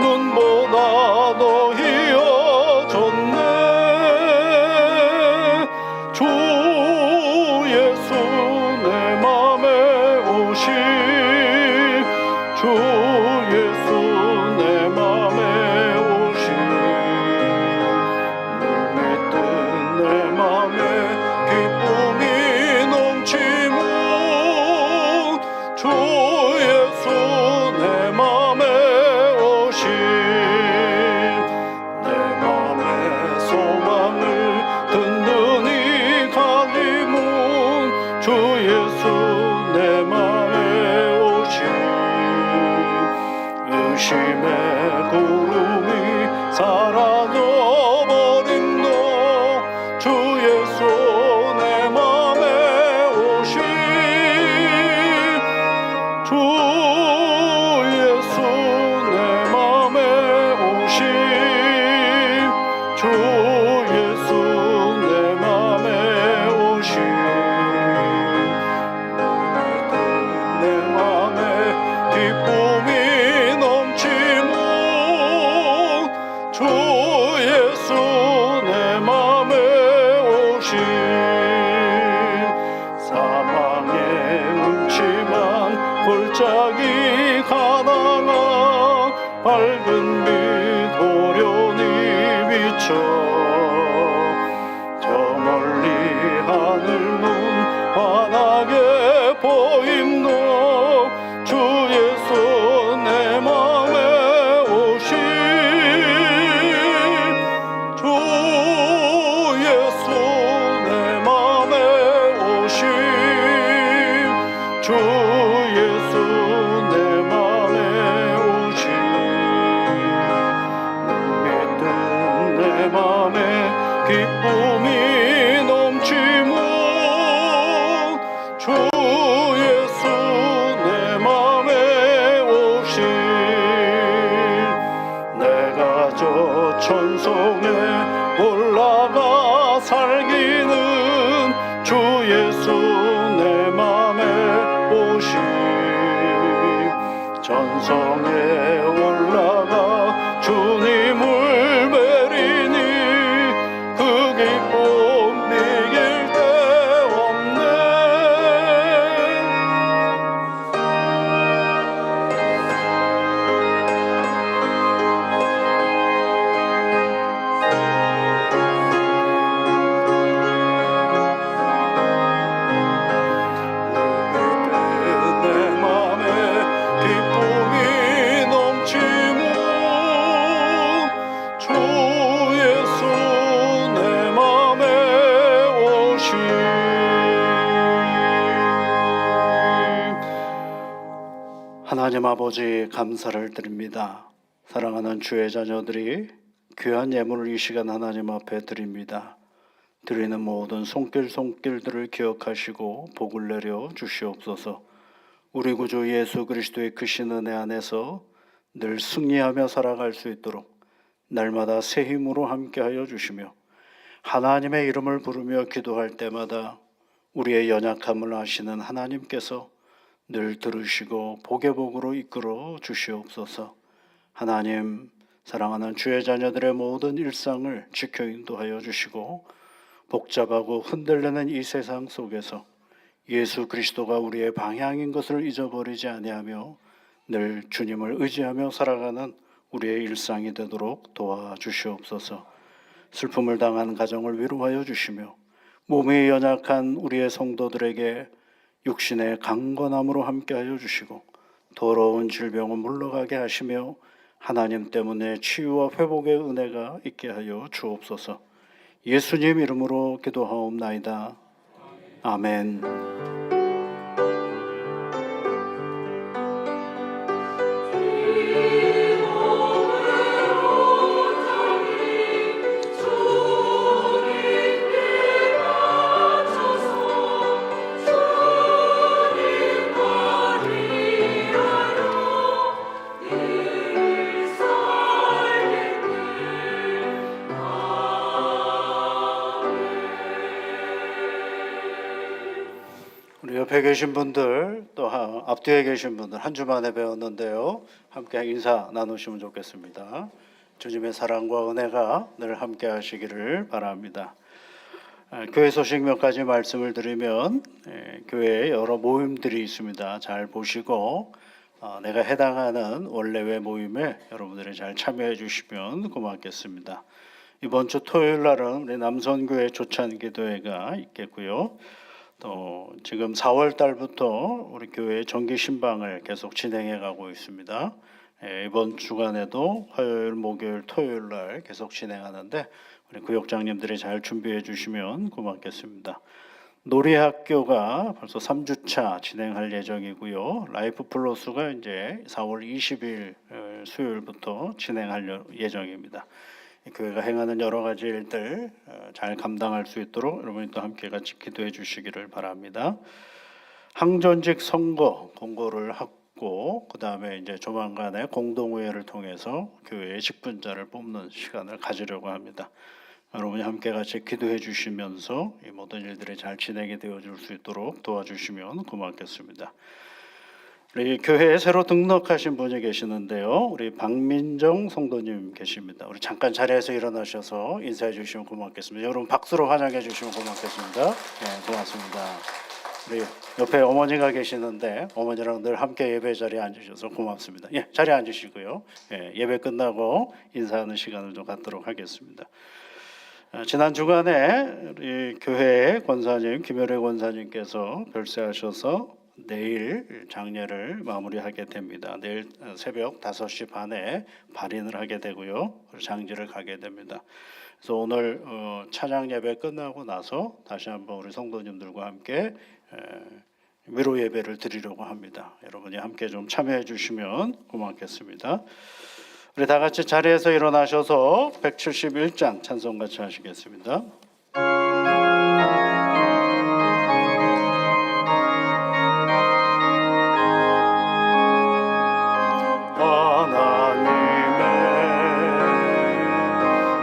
Speaker 1: 눈보다 더 희어졌네 주 예수 내 맘에 오신 주 예수 내 맘에 오신 물밀듯 내 맘에 기쁨이 넘치는 주 예수 내 맘에 오신 내 맘의 소망을 든든히 가지문 주 예수 내 맘에 오신 의심의 구름이 사라져버린 너 주 예수 내 맘에 오신 주 예수 내 맘에 오신 주 예수 내 맘에 오신 내 맘에 기쁨이 넘치는 주 예수 내 맘에 오신 사망의 음침한 골짜기 가다가 밝은 빛 호련히 비쳐 저 멀리 하늘문 환하게 보임도 주 예수 내 맘에 오신 주 예수 내 맘에 오신 주 예수 내 맘에 오신 물밀듯 내 맘에 기쁨이 넘치는 주 예수 내 맘에 오신 내가 저 천성에 올라가 살기는 주 예수 내 맘에 오신 전성에 올라가 주님을 뵈리니 그 기쁨 이길 데 없네 내 맘에 기쁨이 넘치는 주 예수 내 맘에 오신 하나님 아버지 감사를 드립니다. 사랑하는 주의 자녀들이 귀한 예물을 이 시간 하나님 앞에 드립니다. 드리는 모든 손길들을 기억하시고 복을 내려 주시옵소서. 우리 구주 예수 그리스도의 크신 은혜 안에서 늘 승리하며 살아갈 수 있도록 날마다 새 힘으로 함께하여 주시며 하나님의 이름을 부르며 기도할 때마다 우리의 연약함을 아시는 하나님께서 늘 들으시고 복의 복으로 이끌어 주시옵소서. 하나님, 사랑하는 주의 자녀들의 모든 일상을 지켜 인도하여 주시고 복잡하고 흔들리는 이 세상 속에서 예수 그리스도가 우리의 방향인 것을 잊어버리지 아니하며 늘 주님을 의지하며 살아가는 우리의 일상이 되도록 도와주시옵소서. 슬픔을 당한 가정을 위로하여 주시며 몸이 연약한 우리의 성도들에게 육신의 강건함으로 함께하여 주시고 더러운 질병은 물러가게 하시며 하나님 때문에 치유와 회복의 은혜가 있게 하여 주옵소서. 예수님 이름으로 기도하옵나이다. 아멘. 우리 옆에 계신 분들 또 앞뒤에 계신 분들 한 주 만에 배웠는데요. 함께 인사 나누시면 좋겠습니다. 주님의 사랑과 은혜가 늘 함께 하시기를 바랍니다. 교회 소식 몇 가지 말씀을 드리면 교회에 여러 모임들이 있습니다. 잘 보시고 내가 해당하는 원래회 모임에 여러분들이 잘 참여해 주시면 고맙겠습니다. 이번 주 토요일 날은 우리 남선교회 조찬기도회가 있겠고요. 또 지금 4월 달부터 우리 교회 정기 신방을 계속 진행해 가고 있습니다. 이번 주간에도 화요일, 목요일, 토요일 날 계속 진행하는데 우리 구역장님들이 잘 준비해 주시면 고맙겠습니다. 놀이학교가 벌써 3주차 진행할 예정이고요. 라이프 플러스가 이제 4월 20일 수요일부터 진행할 예정입니다. 교회가 행하는 여러 가지 일들 잘 감당할 수 있도록 여러분이 또 함께 같이 기도해 주시기를 바랍니다. 항전직 선거 공고를 하고 그 다음에 이제 조만간에 공동의회를 통해서 교회의 직분자를 뽑는 시간을 가지려고 합니다. 여러분이 함께 같이 기도해 주시면서 이 모든 일들이 잘 진행이 되어줄 수 있도록 도와주시면 고맙겠습니다. 우리 교회에 새로 등록하신 분이 계시는데요. 우리 박민정 성도님 계십니다. 우리 잠깐 자리에서 일어나셔서 인사해 주시면 고맙겠습니다. 여러분 박수로 환영해 주시면 고맙겠습니다. 네, 고맙습니다. 우리 옆에 어머니가 계시는데 어머니랑 늘 함께 예배 자리에 앉으셔서 고맙습니다. 예, 자리에 앉으시고요. 예, 예배 끝나고 인사하는 시간을 좀 갖도록 하겠습니다. 지난 주간에 우리 교회 권사님 김열애 권사님께서 별세하셔서 내일 장례를 마무리하게 됩니다. 내일 새벽 5시 반에 발인을 하게 되고요. 장지를 가게 됩니다. 그래서 오늘 찬양 예배 끝나고 나서 다시 한번 우리 성도님들과 함께 위로 예배를 드리려고 합니다. 여러분이 함께 좀 참여해 주시면 고맙겠습니다. 우리 다 같이 자리에서 일어나셔서 171장 찬송 같이 하시겠습니다.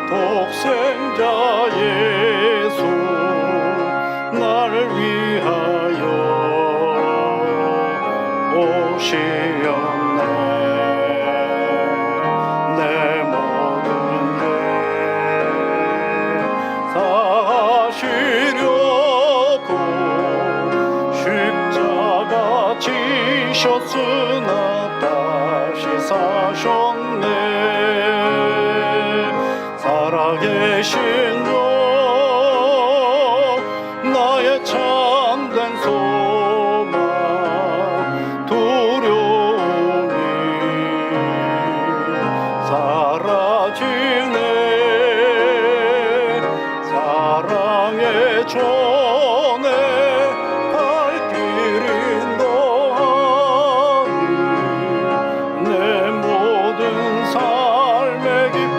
Speaker 1: 독생자 예수 나를 위하여 오시었네. 내 모든 죄 사시려고 십자가 지셨으나 다시 사셨네. 살아계신 주 나의 참된 소망 두려움이 사라지네. 사랑의 전에 갈 길이 너하니 내 모든 삶의 기쁨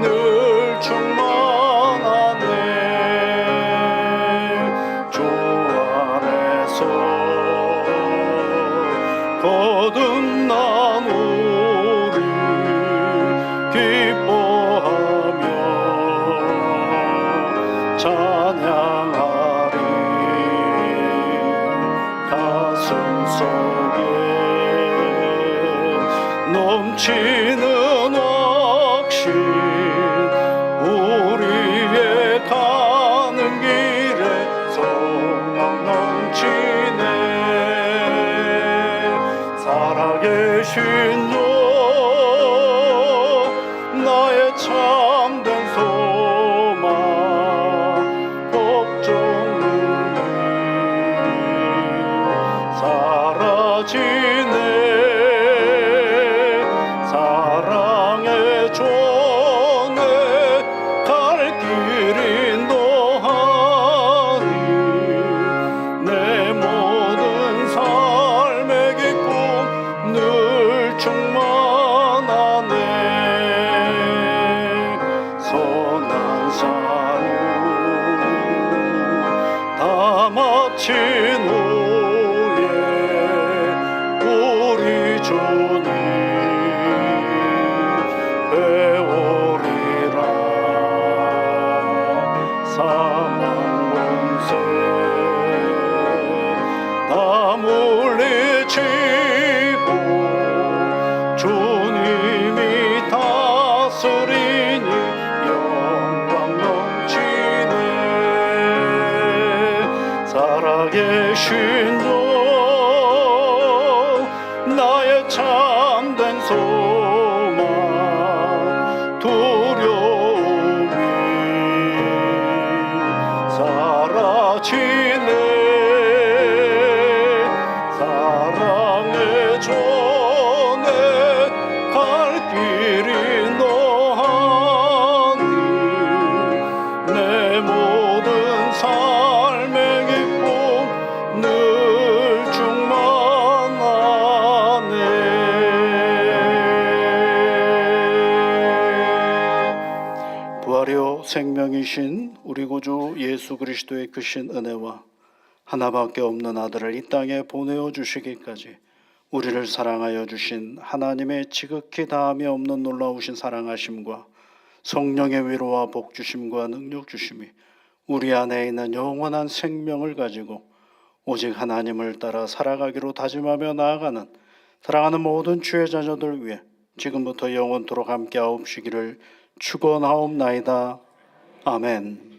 Speaker 1: 늘 충만 넘치는 확신 우리의 가는 길에 소망 넘치네 살아계신 주 나의 참된 소망 걱정은 사라지네 사랑의 전에 갈 길 인도하니 내 모든 삶의 기쁨 늘 충만하네 선한 사람 다 마친 후에 우리 주님 배우리라 사망 권세 다 물리치고 주님이 다스리니 영광 넘치네 살아계신 주 나의 참된 소망 두려움이 사라지네 사랑의 전에 갈 길이 너하니 내 모든 삶의 기쁨 늘 충만하네 부활이요 생명이신 우리 구주 예수 그리스도의 크신 은혜와 하나밖에 없는 아들을 이 땅에 보내어 주시기까지 우리를 사랑하여 주신 하나님의 지극히 다함이 없는 놀라우신 사랑하심과 성령의 위로와 복 주심과 능력 주심이 우리 안에 있는 영원한 생명을 가지고 오직 하나님을 따라 살아가기로 다짐하며 나아가는 사랑하는 모든 주의 자녀들 위해 지금부터 영원토록 함께하옵시기를 축원하옵나이다. 아멘.